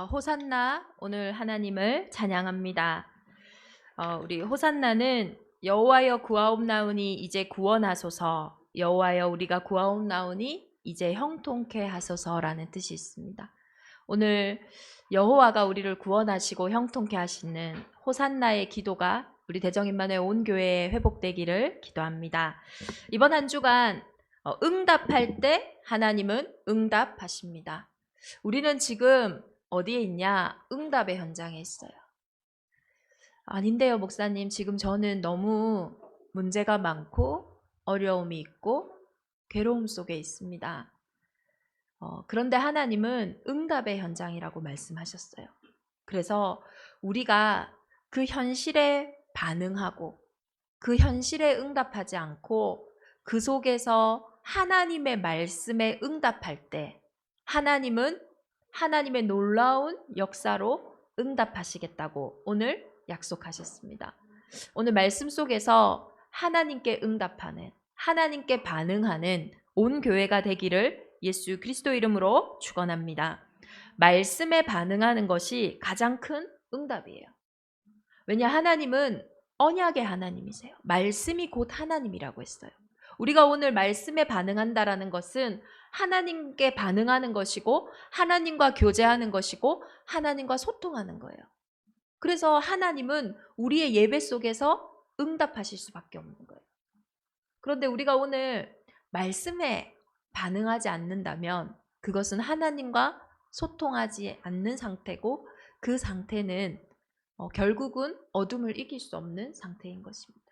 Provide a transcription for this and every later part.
호산나 오늘 하나님을 찬양합니다. 우리 호산나는 여호와여 구하옵나오니 이제 구원하소서, 여호와여 우리가 구하옵나오니 이제 형통케 하소서라는 뜻이 있습니다. 오늘 여호와가 우리를 구원하시고 형통케 하시는 호산나의 기도가 우리 대정임만회 온 교회에 회복되기를 기도합니다. 이번 한 주간 응답할 때 하나님은 응답하십니다. 우리는 지금 어디에 있냐? 응답의 현장에 있어요. 아닌데요, 목사님. 지금 저는 너무 문제가 많고 어려움이 있고 괴로움 속에 있습니다. 그런데 하나님은 응답의 현장이라고 말씀하셨어요. 그래서 우리가 그 현실에 반응하고 그 현실에 응답하지 않고 그 속에서 하나님의 말씀에 응답할 때 하나님은 하나님의 놀라운 역사로 응답하시겠다고 오늘 약속하셨습니다. 오늘 말씀 속에서 하나님께 응답하는, 하나님께 반응하는 온 교회가 되기를 예수 그리스도 이름으로 축원합니다. 말씀에 반응하는 것이 가장 큰 응답이에요. 왜냐, 하나님은 언약의 하나님이세요. 말씀이 곧 하나님이라고 했어요. 우리가 오늘 말씀에 반응한다라는 것은 하나님께 반응하는 것이고 하나님과 교제하는 것이고 하나님과 소통하는 거예요. 그래서 하나님은 우리의 예배 속에서 응답하실 수밖에 없는 거예요. 그런데 우리가 오늘 말씀에 반응하지 않는다면 그것은 하나님과 소통하지 않는 상태고 그 상태는 결국은 어둠을 이길 수 없는 상태인 것입니다.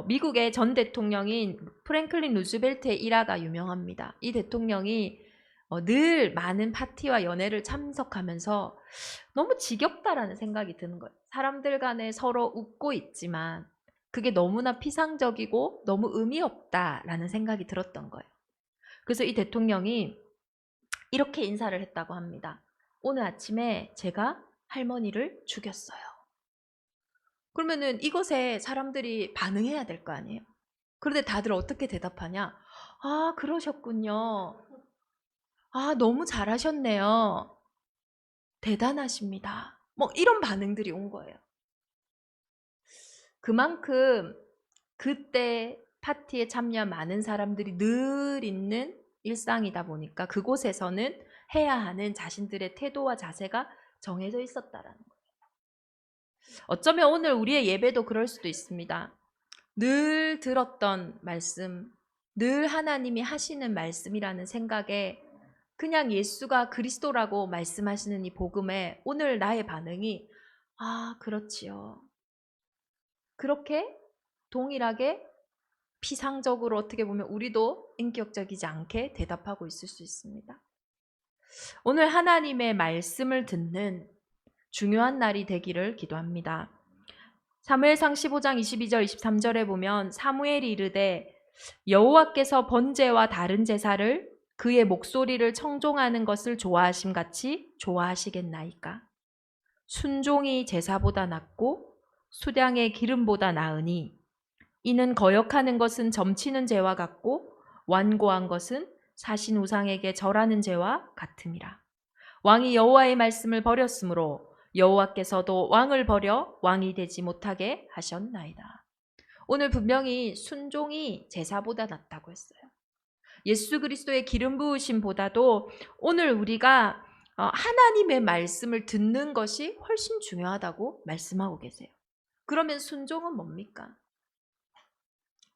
미국의 전 대통령인 프랭클린 루즈벨트의 일화가 유명합니다. 이 대통령이 늘 많은 파티와 연회를 참석하면서 너무 지겹다라는 생각이 드는 거예요. 사람들 간에 서로 웃고 있지만 그게 너무나 피상적이고 너무 의미 없다라는 생각이 들었던 거예요. 그래서 이 대통령이 이렇게 인사를 했다고 합니다. 오늘 아침에 제가 할머니를 죽였어요. 그러면은 이것에 사람들이 반응해야 될 거 아니에요. 그런데 다들 어떻게 대답하냐? 아, 그러셨군요. 아, 너무 잘하셨네요. 대단하십니다. 뭐 이런 반응들이 온 거예요. 그만큼 그때 파티에 참여한 많은 사람들이 늘 있는 일상이다 보니까 그곳에서는 해야 하는 자신들의 태도와 자세가 정해져 있었다라는 거예요. 어쩌면 오늘 우리의 예배도 그럴 수도 있습니다. 늘 들었던 말씀, 늘 하나님이 하시는 말씀이라는 생각에 그냥 예수가 그리스도라고 말씀하시는 이 복음에 오늘 나의 반응이 그렇지요. 그렇게 동일하게 피상적으로 어떻게 보면 우리도 인격적이지 않게 대답하고 있을 수 있습니다. 오늘 하나님의 말씀을 듣는 중요한 날이 되기를 기도합니다. 사무엘상 15장 22절 23절에 보면 사무엘이 이르되 여호와께서 번제와 다른 제사를 그의 목소리를 청종하는 것을 좋아하심 같이 좋아하시겠나이까? 순종이 제사보다 낫고 수량의 기름보다 나으니 이는 거역하는 것은 점치는 죄와 같고 완고한 것은 사신 우상에게 절하는 죄와 같음이라. 왕이 여호와의 말씀을 버렸으므로 여호와께서도 왕을 버려 왕이 되지 못하게 하셨나이다. 오늘 분명히 순종이 제사보다 낫다고 했어요. 예수 그리스도의 기름 부으심보다도 오늘 우리가 하나님의 말씀을 듣는 것이 훨씬 중요하다고 말씀하고 계세요. 그러면 순종은 뭡니까?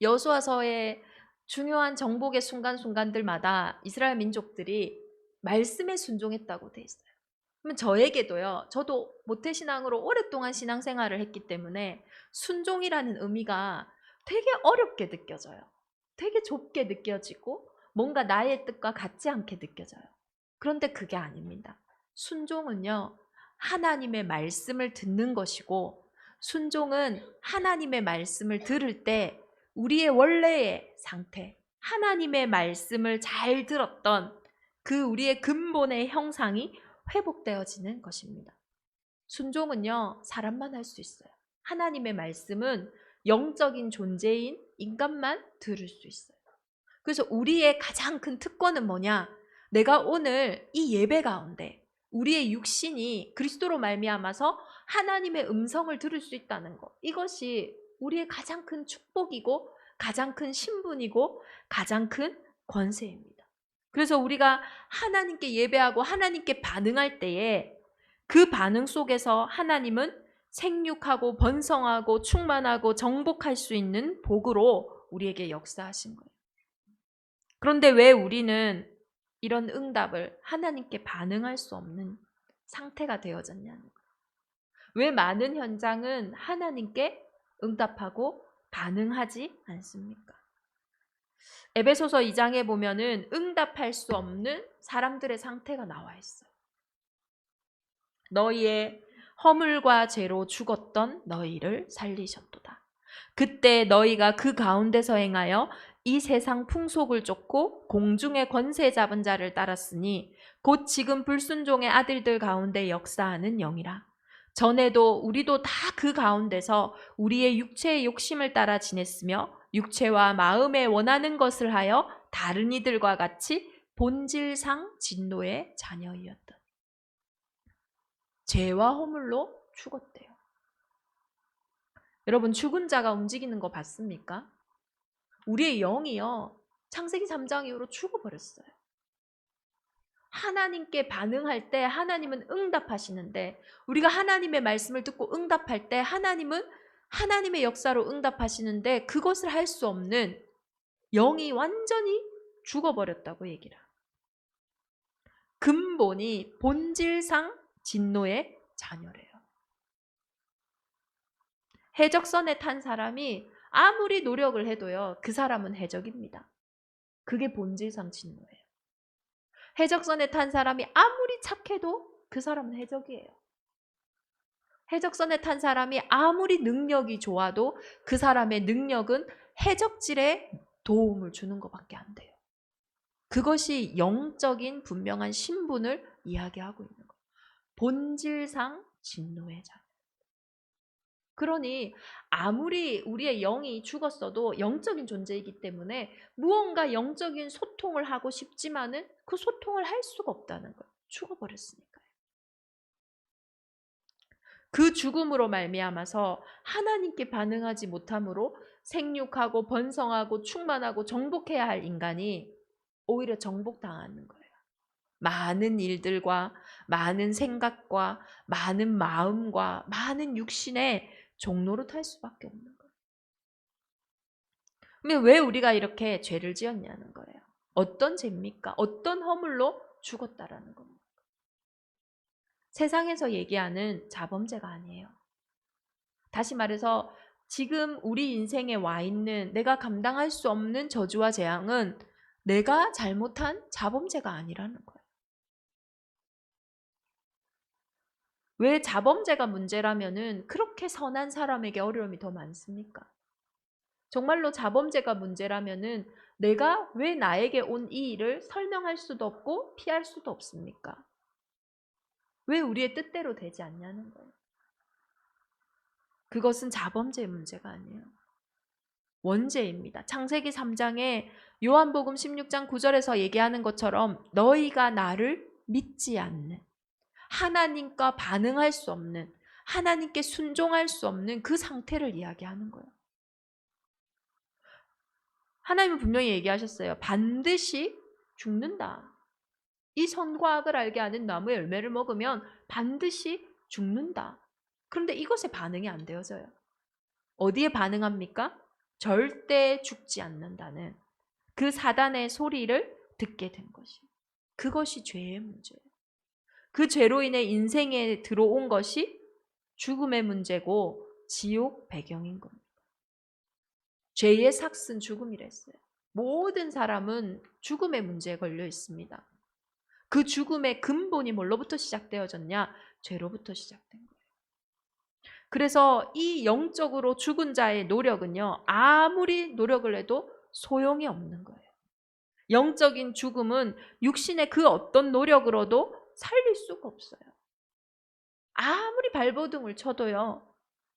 여호수아서의 중요한 정복의 순간순간들마다 이스라엘 민족들이 말씀에 순종했다고 돼 있어요. 그러면 저에게도요, 저도 모태신앙으로 오랫동안 신앙생활을 했기 때문에 순종이라는 의미가 되게 어렵게 느껴져요. 되게 좁게 느껴지고 뭔가 나의 뜻과 같지 않게 느껴져요. 그런데 그게 아닙니다. 순종은요, 하나님의 말씀을 듣는 것이고 순종은 하나님의 말씀을 들을 때 우리의 원래의 상태, 하나님의 말씀을 잘 들었던 그 우리의 근본의 형상이 회복되어지는 것입니다. 순종은요, 사람만 할 수 있어요. 하나님의 말씀은 영적인 존재인 인간만 들을 수 있어요. 그래서 우리의 가장 큰 특권은 뭐냐? 내가 오늘 이 예배 가운데 우리의 육신이 그리스도로 말미암아서 하나님의 음성을 들을 수 있다는 것. 이것이 우리의 가장 큰 축복이고 가장 큰 신분이고 가장 큰 권세입니다. 그래서 우리가 하나님께 예배하고 하나님께 반응할 때에 그 반응 속에서 하나님은 생육하고 번성하고 충만하고 정복할 수 있는 복으로 우리에게 역사하신 거예요. 그런데 왜 우리는 이런 응답을 하나님께 반응할 수 없는 상태가 되어졌냐는 거예요. 왜 많은 현장은 하나님께 응답하고 반응하지 않습니까? 에베소서 2장에 보면은 응답할 수 없는 사람들의 상태가 나와 있어요. 너희의 허물과 죄로 죽었던 너희를 살리셨도다. 그때 너희가 그 가운데서 행하여 이 세상 풍속을 쫓고 공중의 권세 잡은 자를 따랐으니 곧 지금 불순종의 아들들 가운데 역사하는 영이라. 전에도 우리도 다 그 가운데서 우리의 육체의 욕심을 따라 지냈으며 육체와 마음에 원하는 것을 하여 다른 이들과 같이 본질상 진노의 자녀이었다. 죄와 허물로 죽었대요. 여러분, 죽은 자가 움직이는 거 봤습니까? 우리의 영이요, 창세기 3장 이후로 죽어버렸어요. 하나님께 반응할 때 하나님은 응답하시는데, 우리가 하나님의 말씀을 듣고 응답할 때 하나님은 하나님의 역사로 응답하시는데, 그것을 할 수 없는 영이 완전히 죽어버렸다고 얘기를 합니다. 근본이 본질상 진노의 자녀래요. 해적선에 탄 사람이 아무리 노력을 해도요, 그 사람은 해적입니다. 그게 본질상 진노예요. 해적선에 탄 사람이 아무리 착해도 그 사람은 해적이에요. 해적선에 탄 사람이 아무리 능력이 좋아도 그 사람의 능력은 해적질에 도움을 주는 것밖에 안 돼요. 그것이 영적인 분명한 신분을 이야기하고 있는 거예요. 본질상 진노의 자녀. 그러니 아무리 우리의 영이 죽었어도 영적인 존재이기 때문에 무언가 영적인 소통을 하고 싶지만은 그 소통을 할 수가 없다는 거예요. 죽어버렸으니까요. 그 죽음으로 말미암아서 하나님께 반응하지 못함으로 생육하고 번성하고 충만하고 정복해야 할 인간이 오히려 정복당하는 거예요. 많은 일들과 많은 생각과 많은 마음과 많은 육신의 종로로 탈 수밖에 없는 거예요. 근데 왜 우리가 이렇게 죄를 지었냐는 거예요. 어떤 죄입니까? 어떤 허물로 죽었다라는 겁니다. 세상에서 얘기하는 자범죄가 아니에요. 다시 말해서 지금 우리 인생에 와 있는 내가 감당할 수 없는 저주와 재앙은 내가 잘못한 자범죄가 아니라는 거예요. 왜 자범죄가 문제라면은 그렇게 선한 사람에게 어려움이 더 많습니까? 정말로 자범죄가 문제라면은 내가 왜 나에게 온 이 일을 설명할 수도 없고 피할 수도 없습니까? 왜 우리의 뜻대로 되지 않냐는 거예요. 그것은 자범죄의 문제가 아니에요. 원죄입니다. 창세기 3장에 요한복음 16장 9절에서 얘기하는 것처럼 너희가 나를 믿지 않는, 하나님과 반응할 수 없는, 하나님께 순종할 수 없는 그 상태를 이야기하는 거예요. 하나님은 분명히 얘기하셨어요. 반드시 죽는다. 이 선과 악을 알게 하는 나무의 열매를 먹으면 반드시 죽는다. 그런데 이것에 반응이 안 되어져요. 어디에 반응합니까? 절대 죽지 않는다는 그 사단의 소리를 듣게 된 것이. 그것이 죄의 문제예요. 그 죄로 인해 인생에 들어온 것이 죽음의 문제고 지옥 배경인 겁니다. 죄의 삭은 죽음이랬어요. 모든 사람은 죽음의 문제에 걸려 있습니다. 그 죽음의 근본이 뭘로부터 시작되어졌냐? 죄로부터 시작된 거예요. 그래서 이 영적으로 죽은 자의 노력은요, 아무리 노력을 해도 소용이 없는 거예요. 영적인 죽음은 육신의 그 어떤 노력으로도 살릴 수가 없어요. 아무리 발버둥을 쳐도요,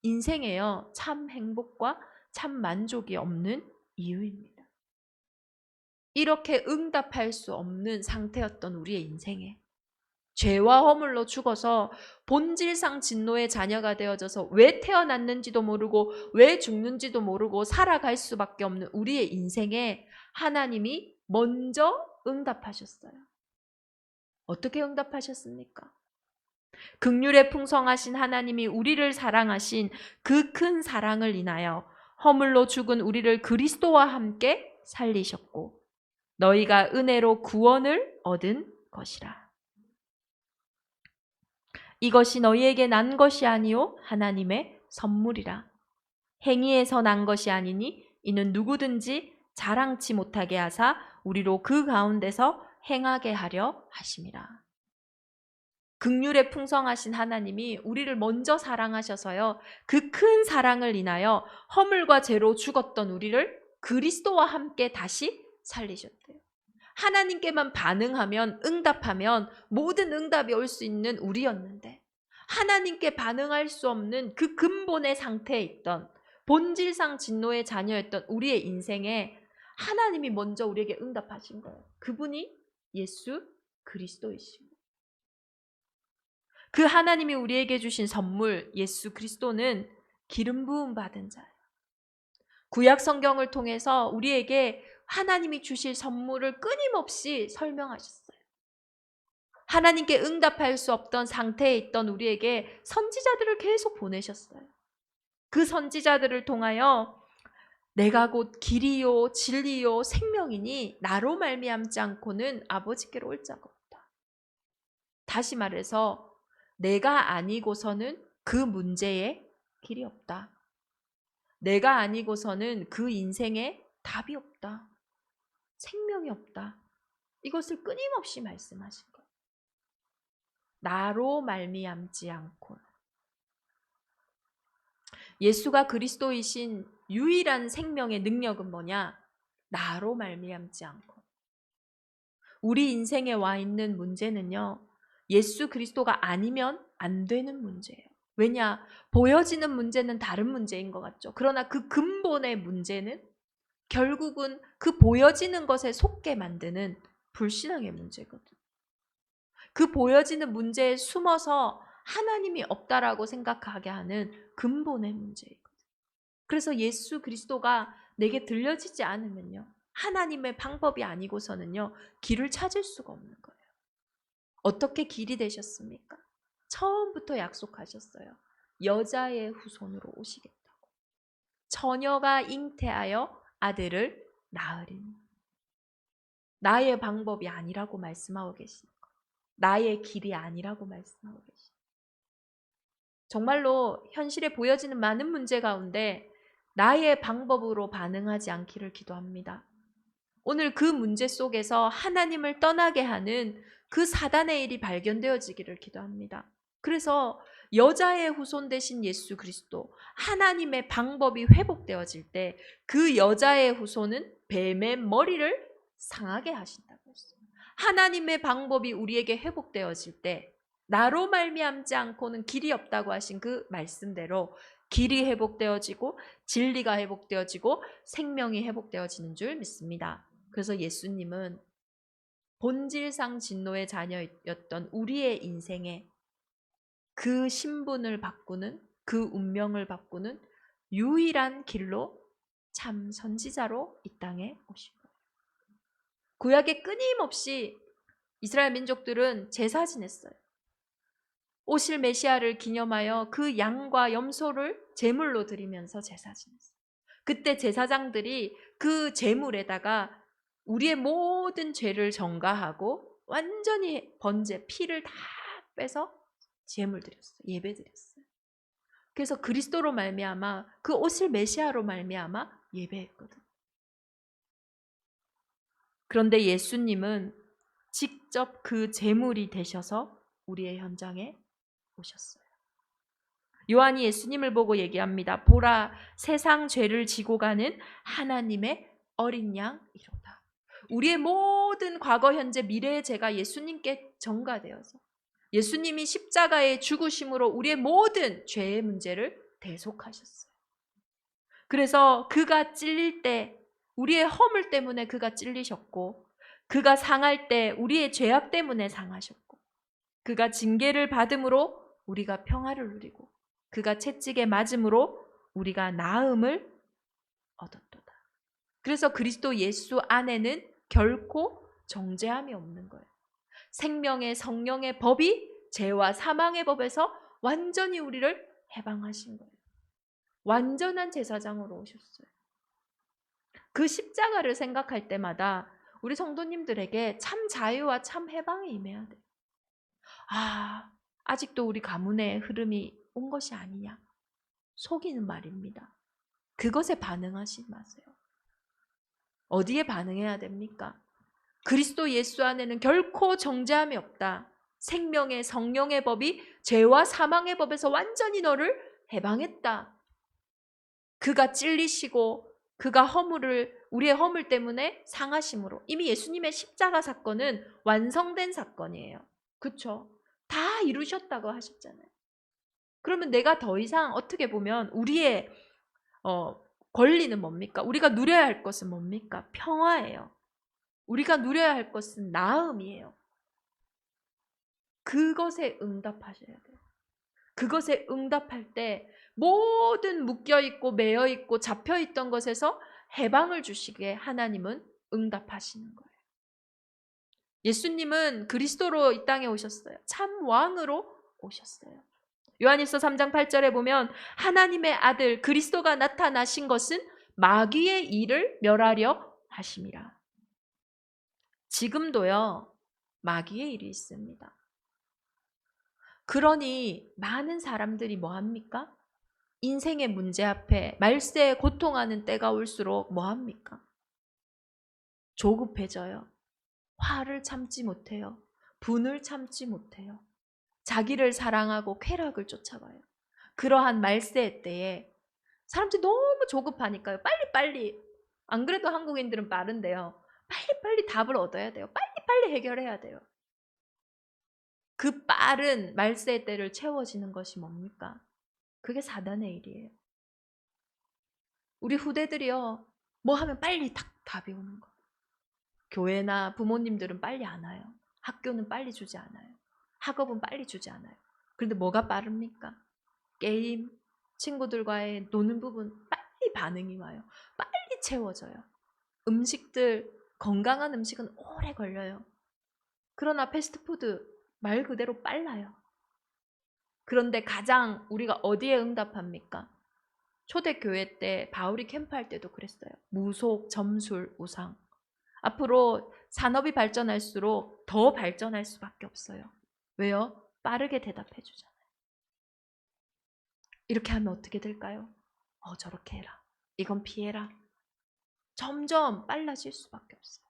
인생에요, 참 행복과 참 만족이 없는 이유입니다. 이렇게 응답할 수 없는 상태였던 우리의 인생에 죄와 허물로 죽어서 본질상 진노의 자녀가 되어져서 왜 태어났는지도 모르고 왜 죽는지도 모르고 살아갈 수밖에 없는 우리의 인생에 하나님이 먼저 응답하셨어요. 어떻게 응답하셨습니까? 긍휼에 풍성하신 하나님이 우리를 사랑하신 그 큰 사랑을 인하여 허물로 죽은 우리를 그리스도와 함께 살리셨고 너희가 은혜로 구원을 얻은 것이라. 이것이 너희에게 난 것이 아니요 하나님의 선물이라. 행위에서 난 것이 아니니 이는 누구든지 자랑치 못하게 하사 우리로 그 가운데서 행하게 하려 하심이라. 긍휼에 풍성하신 하나님이 우리를 먼저 사랑하셔서요, 그 큰 사랑을 인하여 허물과 죄로 죽었던 우리를 그리스도와 함께 다시 살리셨대요. 하나님께만 반응하면, 응답하면 모든 응답이 올 수 있는 우리였는데 하나님께 반응할 수 없는 그 근본의 상태에 있던 본질상 진노의 자녀였던 우리의 인생에 하나님이 먼저 우리에게 응답하신 거예요. 그분이 예수 그리스도이시고, 그 하나님이 우리에게 주신 선물 예수 그리스도는 기름 부음 받은 자예요. 구약 성경을 통해서 우리에게 하나님이 주실 선물을 끊임없이 설명하셨어요. 하나님께 응답할 수 없던 상태에 있던 우리에게 선지자들을 계속 보내셨어요. 그 선지자들을 통하여 내가 곧 길이요 진리요 생명이니 나로 말미암지 않고는 아버지께로 올 자가 없다. 다시 말해서 내가 아니고서는 그 문제에 길이 없다. 내가 아니고서는 그 인생에 답이 없다. 생명이 없다. 이것을 끊임없이 말씀하신 거예요. 나로 말미암지 않고. 예수가 그리스도이신 유일한 생명의 능력은 뭐냐? 나로 말미암지 않고. 우리 인생에 와 있는 문제는요, 예수 그리스도가 아니면 안 되는 문제예요. 왜냐? 보여지는 문제는 다른 문제인 것 같죠. 그러나 그 근본의 문제는 결국은 그 보여지는 것에 속게 만드는 불신앙의 문제거든요. 그 보여지는 문제에 숨어서 하나님이 없다라고 생각하게 하는 근본의 문제이거든요. 그래서 예수 그리스도가 내게 들려지지 않으면요, 하나님의 방법이 아니고서는요, 길을 찾을 수가 없는 거예요. 어떻게 길이 되셨습니까? 처음부터 약속하셨어요. 여자의 후손으로 오시겠다고. 처녀가 잉태하여 아들을 낳으리니. 나의 방법이 아니라고 말씀하고 계시는 거예요. 나의 길이 아니라고 말씀하고 계시는 거예요. 정말로 현실에 보여지는 많은 문제 가운데 나의 방법으로 반응하지 않기를 기도합니다. 오늘 그 문제 속에서 하나님을 떠나게 하는 그 사단의 일이 발견되어지기를 기도합니다. 그래서 여자의 후손 되신 예수 그리스도, 하나님의 방법이 회복되어질 때 그 여자의 후손은 뱀의 머리를 상하게 하신다고 했어요. 하나님의 방법이 우리에게 회복되어질 때 나로 말미암지 않고는 길이 없다고 하신 그 말씀대로 길이 회복되어지고 진리가 회복되어지고 생명이 회복되어지는 줄 믿습니다. 그래서 예수님은 본질상 진노의 자녀였던 우리의 인생에 그 신분을 바꾸는, 그 운명을 바꾸는 유일한 길로 참 선지자로 이 땅에 오신 거예요. 구약에 끊임없이 이스라엘 민족들은 제사 지냈어요. 오실 메시아를 기념하여 그 양과 염소를 제물로 드리면서 제사 지냈어요. 그때 제사장들이 그 제물에다가 우리의 모든 죄를 전가하고 완전히 번제, 피를 다 빼서 제물 드렸어요. 예배 드렸어요. 그래서 그리스도로 말미암아, 그 오실 메시아로 말미암아 예배했거든. 그런데 예수님은 직접 그 제물이 되셔서 우리의 현장에 오셨어요. 요한이 예수님을 보고 얘기합니다. 보라, 세상 죄를 지고 가는 하나님의 어린 양이로다. 우리의 모든 과거, 현재, 미래의 죄가 예수님께 전가되어서 예수님이 십자가의 죽으심으로 우리의 모든 죄의 문제를 대속하셨어요. 그래서 그가 찔릴 때 우리의 허물 때문에 그가 찔리셨고, 그가 상할 때 우리의 죄악 때문에 상하셨고, 그가 징계를 받음으로 우리가 평화를 누리고 그가 채찍에 맞음으로 우리가 나음을 얻었도다. 그래서 그리스도 예수 안에는 결코 정죄함이 없는 거예요. 생명의 성령의 법이 죄와 사망의 법에서 완전히 우리를 해방하신 거예요. 완전한 제사장으로 오셨어요. 그 십자가를 생각할 때마다 우리 성도님들에게 참 자유와 참 해방이 임해야 돼요. 아직도 우리 가문의 흐름이 온 것이 아니냐. 속이는 말입니다. 그것에 반응하지 마세요. 어디에 반응해야 됩니까? 그리스도 예수 안에는 결코 정죄함이 없다. 생명의 성령의 법이 죄와 사망의 법에서 완전히 너를 해방했다. 그가 찔리시고 그가 우리의 허물 때문에 상하심으로 이미 예수님의 십자가 사건은 완성된 사건이에요. 그렇죠? 다 이루셨다고 하셨잖아요. 그러면 내가 더 이상 어떻게 보면 우리의 권리는 뭡니까? 우리가 누려야 할 것은 뭡니까? 평화예요. 우리가 누려야 할 것은 나음이에요. 그것에 응답하셔야 돼요. 그것에 응답할 때 모든 묶여있고 매여있고 잡혀있던 것에서 해방을 주시기에 하나님은 응답하시는 거예요. 예수님은 그리스도로 이 땅에 오셨어요. 참 왕으로 오셨어요. 요한일서 3장 8절에 보면 하나님의 아들 그리스도가 나타나신 것은 마귀의 일을 멸하려 하심이라. 지금도요, 마귀의 일이 있습니다. 그러니 많은 사람들이 뭐합니까? 인생의 문제 앞에 말세에 고통하는 때가 올수록 뭐합니까? 조급해져요. 화를 참지 못해요. 분을 참지 못해요. 자기를 사랑하고 쾌락을 쫓아가요. 그러한 말세 때에 사람들이 너무 조급하니까요. 빨리빨리. 안 그래도 한국인들은 빠른데요. 빨리빨리 답을 얻어야 돼요. 빨리빨리 해결해야 돼요. 그 빠른 말세 때를 채워지는 것이 뭡니까? 그게 사단의 일이에요. 우리 후대들이요. 뭐 하면 빨리 답이 오는 거. 교회나 부모님들은 빨리 안 와요. 학교는 빨리 주지 않아요. 학업은 빨리 주지 않아요. 그런데 뭐가 빠릅니까? 게임, 친구들과의 노는 부분 빨리 반응이 와요. 빨리 채워져요. 음식들, 건강한 음식은 오래 걸려요. 그러나 패스트푸드 말 그대로 빨라요. 그런데 가장 우리가 어디에 응답합니까? 초대교회 때 바울이 캠프할 때도 그랬어요. 무속, 점술, 우상. 앞으로 산업이 발전할수록 더 발전할 수밖에 없어요. 왜요? 빠르게 대답해 주잖아요. 이렇게 하면 어떻게 될까요? 저렇게 해라. 이건 피해라. 점점 빨라질 수밖에 없어요.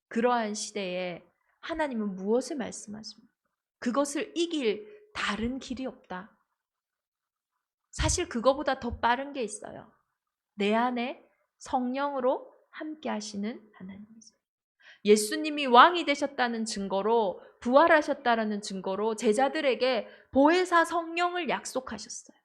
그러한 시대에 하나님은 무엇을 말씀하십니까? 그것을 이길 다른 길이 없다. 사실 그거보다 더 빠른 게 있어요. 내 안에 성령으로 함께 하시는 하나님이세요. 예수님이 왕이 되셨다는 증거로, 부활하셨다는 증거로 제자들에게 보혜사 성령을 약속하셨어요.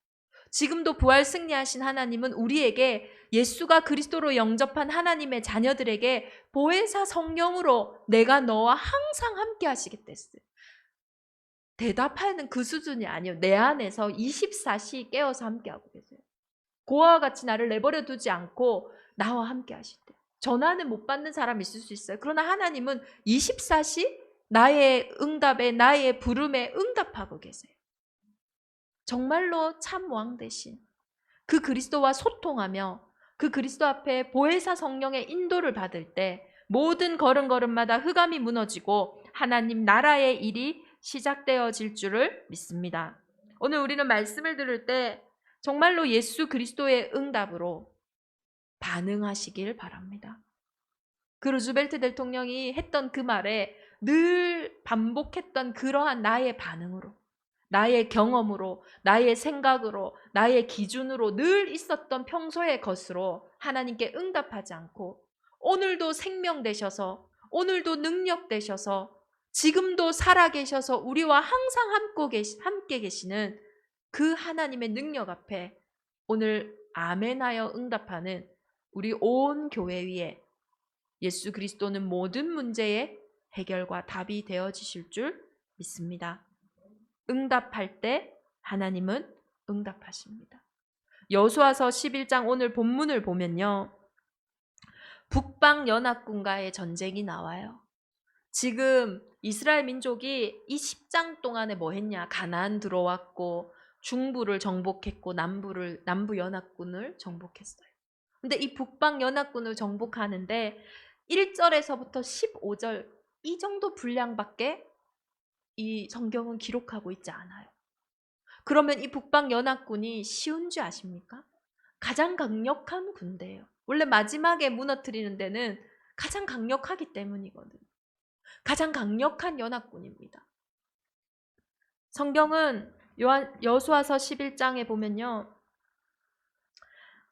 지금도 부활 승리하신 하나님은 우리에게 예수가 그리스도로 영접한 하나님의 자녀들에게 보혜사 성령으로 내가 너와 항상 함께 하시겠다 했어요. 대답하는 그 수준이 아니에요. 내 안에서 24시 깨어서 함께하고 계세요. 고아와 같이 나를 내버려 두지 않고 나와 함께 하실 때. 전화는 못 받는 사람 있을 수 있어요. 그러나 하나님은 24시 나의 응답에, 나의 부름에 응답하고 계세요. 정말로 참 왕 대신 그 그리스도와 소통하며 그 그리스도 앞에 보혜사 성령의 인도를 받을 때 모든 걸음걸음마다 흑암이 무너지고 하나님 나라의 일이 시작되어질 줄을 믿습니다. 오늘 우리는 말씀을 들을 때 정말로 예수 그리스도의 응답으로 반응하시길 바랍니다. 그 루즈벨트 대통령이 했던 그 말에 늘 반복했던 그러한 나의 반응으로, 나의 경험으로, 나의 생각으로, 나의 기준으로 늘 있었던 평소의 것으로 하나님께 응답하지 않고 오늘도 생명 되셔서, 오늘도 능력 되셔서, 지금도 살아계셔서 우리와 항상 함께 계시는 그 하나님의 능력 앞에 오늘 아멘하여 응답하는 우리 온 교회 위에 예수 그리스도는 모든 문제의 해결과 답이 되어지실 줄 있습니다. 응답할 때 하나님은 응답하십니다. 여호수아서 11장 오늘 본문을 보면요. 북방 연합군과의 전쟁이 나와요. 지금 이스라엘 민족이 이 10장 동안에 뭐 했냐? 가나안 들어왔고 중부를 정복했고 남부 연합군을 정복했어요. 근데 이 북방 연합군을 정복하는데 1절에서부터 15절 이 정도 분량밖에 이 성경은 기록하고 있지 않아요. 그러면 이 북방 연합군이 쉬운 줄 아십니까? 가장 강력한 군대예요. 원래 마지막에 무너뜨리는 데는 가장 강력하기 때문이거든요. 가장 강력한 연합군입니다. 성경은 여호수아서 11장에 보면요.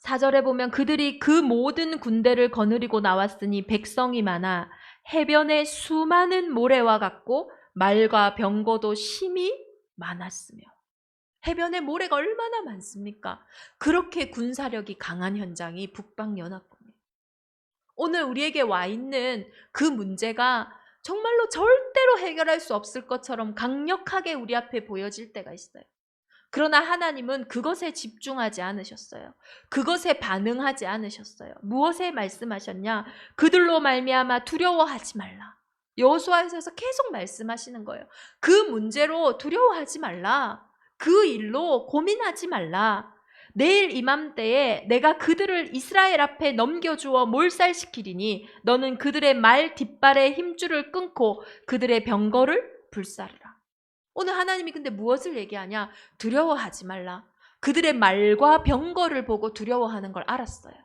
4절에 보면 그들이 그 모든 군대를 거느리고 나왔으니 백성이 많아 해변에 수많은 모래와 같고 말과 병거도 심히 많았으며. 해변에 모래가 얼마나 많습니까? 그렇게 군사력이 강한 현장이 북방연합군이에요. 오늘 우리에게 와 있는 그 문제가 정말로 절대로 해결할 수 없을 것처럼 강력하게 우리 앞에 보여질 때가 있어요. 그러나 하나님은 그것에 집중하지 않으셨어요. 그것에 반응하지 않으셨어요. 무엇에 말씀하셨냐? 그들로 말미암아 두려워하지 말라. 여호수아에서 계속 말씀하시는 거예요. 그 문제로 두려워하지 말라. 그 일로 고민하지 말라. 내일 이맘때에 내가 그들을 이스라엘 앞에 넘겨주어 몰살시키리니 너는 그들의 말 뒷발의 힘줄을 끊고 그들의 병거를 불사르라. 오늘 하나님이 근데 무엇을 얘기하냐? 두려워하지 말라. 그들의 말과 병거를 보고 두려워하는 걸 알았어요.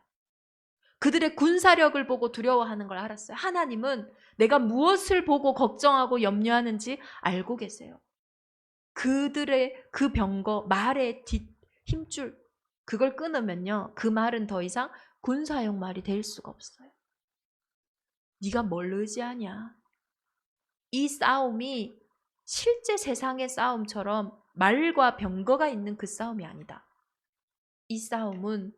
그들의 군사력을 보고 두려워하는 걸 알았어요. 하나님은 내가 무엇을 보고 걱정하고 염려하는지 알고 계세요. 그들의 그 병거, 말의 힘줄, 그걸 끊으면요. 그 말은 더 이상 군사용 말이 될 수가 없어요. 네가 뭘 의지하냐? 이 싸움이 실제 세상의 싸움처럼 말과 병거가 있는 그 싸움이 아니다. 이 싸움은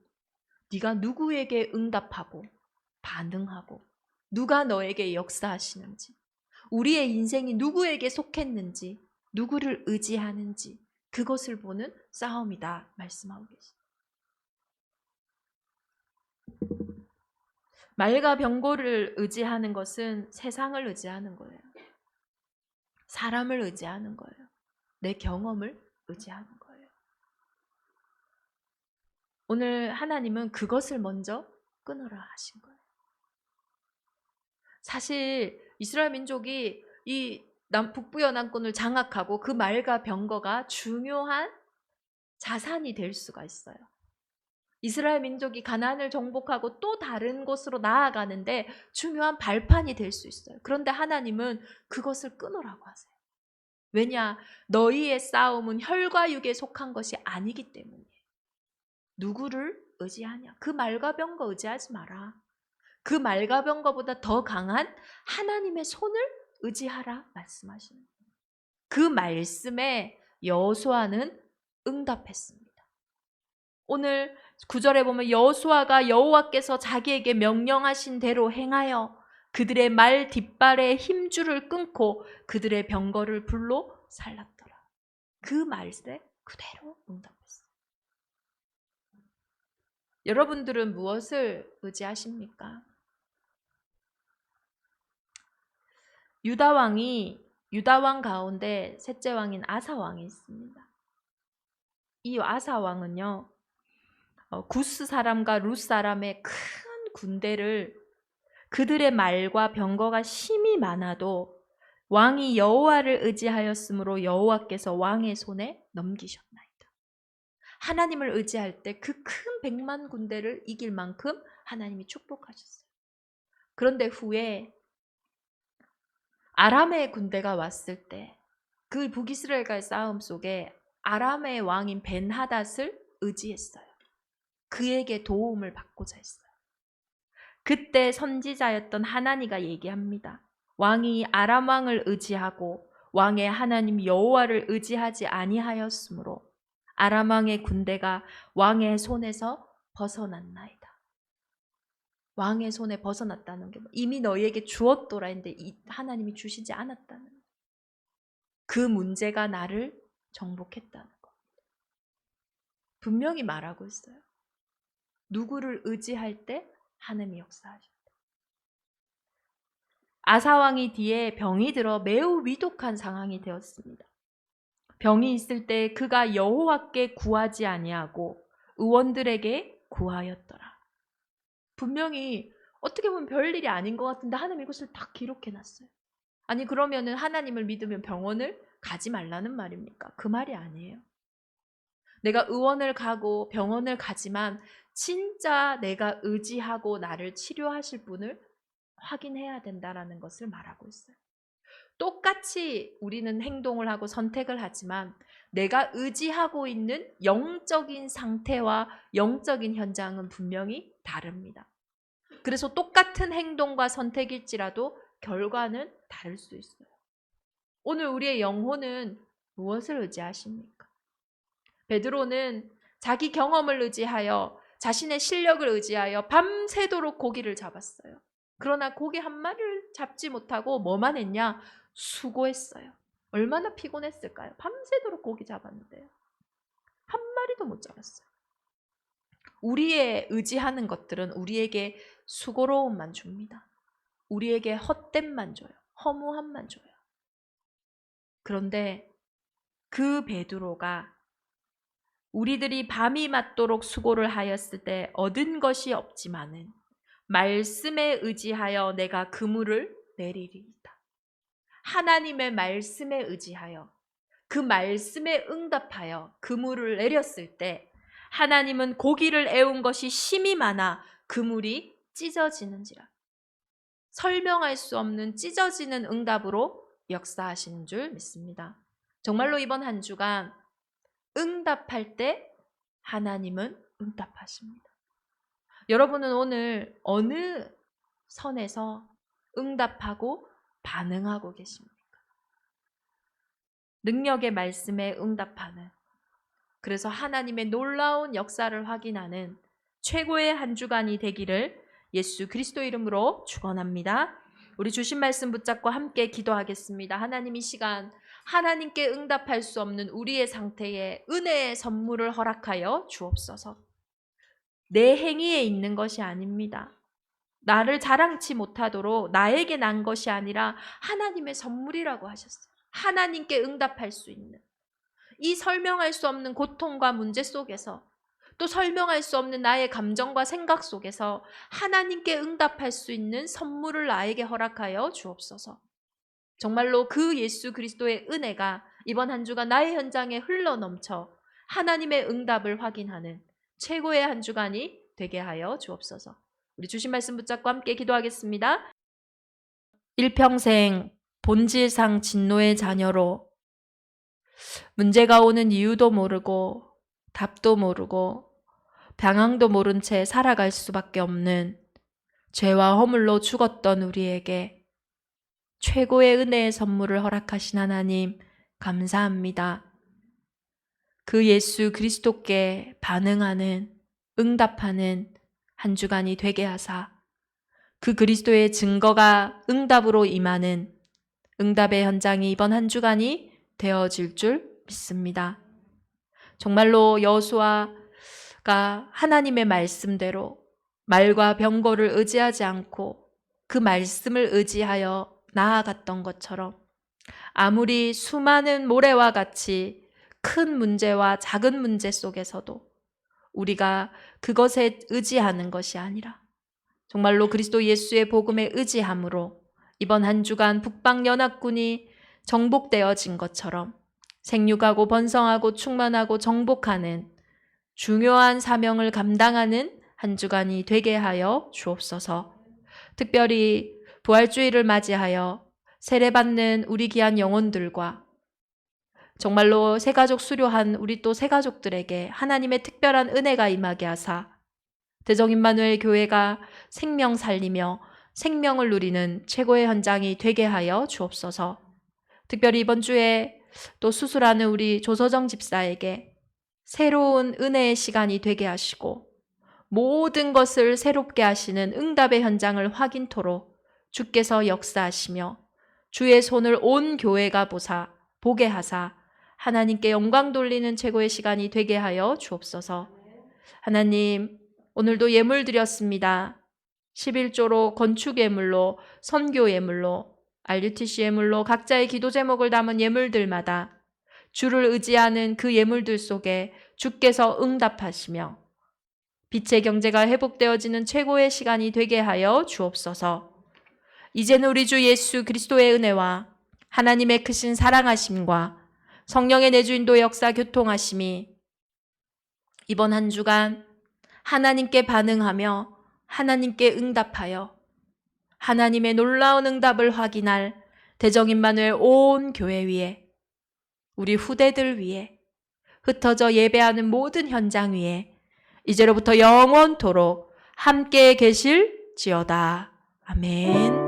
네가 누구에게 응답하고 반응하고 누가 너에게 역사하시는지 우리의 인생이 누구에게 속했는지 누구를 의지하는지 그것을 보는 싸움이다 말씀하고 계십니다. 말과 병거를 의지하는 것은 세상을 의지하는 거예요. 사람을 의지하는 거예요. 내 경험을 의지하는 거예요. 오늘 하나님은 그것을 먼저 끊으라 하신 거예요. 사실 이스라엘 민족이 이 북부 연합군을 장악하고 그 말과 병거가 중요한 자산이 될 수가 있어요. 이스라엘 민족이 가나안을 정복하고 또 다른 곳으로 나아가는데 중요한 발판이 될 수 있어요. 그런데 하나님은 그것을 끊으라고 하세요. 왜냐? 너희의 싸움은 혈과 육에 속한 것이 아니기 때문이에요. 누구를 의지하냐? 그 말과 병거 의지하지 마라. 그 말과 병거보다 더 강한 하나님의 손을 의지하라 말씀하시는 거예요. 그 말씀에 여호수아는 응답했습니다. 오늘 9절에 보면 여호수아가 여호와께서 자기에게 명령하신 대로 행하여 그들의 말 뒷발의 힘줄을 끊고 그들의 병거를 불로 살랐더라. 그 말씀에 그대로 응답했어요. 여러분들은 무엇을 의지하십니까? 유다 왕 가운데 셋째 왕인 아사 왕이 있습니다. 이 아사 왕은요, 구스 사람과 룻 사람의 큰 군대를 그들의 말과 병거가 심히 많아도 왕이 여호와를 의지하였으므로 여호와께서 왕의 손에 넘기셨나이다. 하나님을 의지할 때 그 큰 100만 군대를 이길 만큼 하나님이 축복하셨어요. 그런데 후에 아람의 군대가 왔을 때 그 북이스라엘과의 싸움 속에 아람의 왕인 벤하닷을 의지했어요. 그에게 도움을 받고자 했어요. 그때 선지자였던 하나니가 얘기합니다. 왕이 아람 왕을 의지하고 왕의 하나님 여호와를 의지하지 아니하였으므로 아람 왕의 군대가 왕의 손에서 벗어났나이다. 왕의 손에 벗어났다는 게 이미 너희에게 주었도라 했는데 하나님이 주시지 않았다는 거예요. 그 문제가 나를 정복했다는 거. 분명히 말하고 있어요. 누구를 의지할 때 하나님이 역사하셨다. 아사왕이 뒤에 병이 들어 매우 위독한 상황이 되었습니다. 병이 있을 때 그가 여호와께 구하지 아니하고 의원들에게 구하였더라. 분명히 어떻게 보면 별일이 아닌 것 같은데 하나님 이것을 딱 기록해놨어요. 아니 그러면은 하나님을 믿으면 병원을 가지 말라는 말입니까? 그 말이 아니에요. 내가 의원을 가고 병원을 가지만 진짜 내가 의지하고 나를 치료하실 분을 확인해야 된다라는 것을 말하고 있어요. 똑같이 우리는 행동을 하고 선택을 하지만 내가 의지하고 있는 영적인 상태와 영적인 현장은 분명히 다릅니다. 그래서 똑같은 행동과 선택일지라도 결과는 다를 수 있어요. 오늘 우리의 영혼은 무엇을 의지하십니까? 베드로는 자기 경험을 의지하여 자신의 실력을 의지하여 밤새도록 고기를 잡았어요. 그러나 고기 한 마리를 잡지 못하고 뭐만 했냐? 수고했어요. 얼마나 피곤했을까요? 밤새도록 고기 잡았는데요. 한 마리도 못 잡았어요. 우리의 의지하는 것들은 우리에게 수고로움만 줍니다. 우리에게 헛됨만 줘요. 허무함만 줘요. 그런데 그 베드로가 우리들이 밤이 맞도록 수고를 하였을 때 얻은 것이 없지만은 말씀에 의지하여 내가 그물을 내리리이다. 하나님의 말씀에 의지하여 그 말씀에 응답하여 그물을 내렸을 때 하나님은 고기를 애운 것이 심이 많아 그물이 찢어지는지라. 설명할 수 없는 찢어지는 응답으로 역사하시는 줄 믿습니다. 정말로 이번 한 주간 응답할 때 하나님은 응답하십니다. 여러분은 오늘 어느 선에서 응답하고 반응하고 계십니까? 능력의 말씀에 응답하는, 그래서 하나님의 놀라운 역사를 확인하는 최고의 한 주간이 되기를 예수 그리스도 이름으로 축원합니다. 우리 주신 말씀 붙잡고 함께 기도하겠습니다. 하나님, 이 시간 하나님께 응답할 수 없는 우리의 상태에 은혜의 선물을 허락하여 주옵소서. 내 행위에 있는 것이 아닙니다. 나를 자랑치 못하도록 나에게 난 것이 아니라 하나님의 선물이라고 하셨어요. 하나님께 응답할 수 있는, 이 설명할 수 없는 고통과 문제 속에서, 또 설명할 수 없는 나의 감정과 생각 속에서 하나님께 응답할 수 있는 선물을 나에게 허락하여 주옵소서. 정말로 그 예수 그리스도의 은혜가 이번 한 주간 나의 현장에 흘러넘쳐 하나님의 응답을 확인하는 최고의 한 주간이 되게 하여 주옵소서. 우리 주신 말씀 붙잡고 함께 기도하겠습니다. 일평생 본질상 진노의 자녀로 문제가 오는 이유도 모르고 답도 모르고 방향도 모른 채 살아갈 수밖에 없는 죄와 허물로 죽었던 우리에게 최고의 은혜의 선물을 허락하신 하나님 감사합니다. 그 예수 그리스도께 반응하는, 응답하는 한 주간이 되게 하사 그 그리스도의 증거가 응답으로 임하는 응답의 현장이 이번 한 주간이 되어질 줄 믿습니다. 정말로 여호수아가 하나님의 말씀대로 말과 병거를 의지하지 않고 그 말씀을 의지하여 나아갔던 것처럼 아무리 수많은 모래와 같이 큰 문제와 작은 문제 속에서도 우리가 그것에 의지하는 것이 아니라 정말로 그리스도 예수의 복음에 의지함으로 이번 한 주간 북방연합군이 정복되어진 것처럼 생육하고 번성하고 충만하고 정복하는 중요한 사명을 감당하는 한 주간이 되게 하여 주옵소서. 특별히 부활주의를 맞이하여 세례받는 우리 귀한 영혼들과 정말로 새가족 수료한 우리 또 새가족들에게 하나님의 특별한 은혜가 임하게 하사 대적 임마누엘 교회가 생명 살리며 생명을 누리는 최고의 현장이 되게 하여 주옵소서. 특별히 이번 주에 또 수술하는 우리 조서정 집사에게 새로운 은혜의 시간이 되게 하시고 모든 것을 새롭게 하시는 응답의 현장을 확인토록 주께서 역사하시며 주의 손을 온 교회가 보사 보게 하사 하나님께 영광 돌리는 최고의 시간이 되게 하여 주옵소서. 하나님, 오늘도 예물 드렸습니다. 11조로 건축 예물로, 선교 예물로, RUTC 예물로 각자의 기도 제목을 담은 예물들마다 주를 의지하는 그 예물들 속에 주께서 응답하시며 빛의 경제가 회복되어지는 최고의 시간이 되게 하여 주옵소서. 이제는 우리 주 예수 그리스도의 은혜와 하나님의 크신 사랑하심과 성령의 내주인도의 역사 교통하심이 이번 한 주간 하나님께 반응하며 하나님께 응답하여 하나님의 놀라운 응답을 확인할 대적 임마누엘 온 교회 위에, 우리 후대들 위에, 흩어져 예배하는 모든 현장 위에 이제로부터 영원토록 함께 계실지어다. 아멘.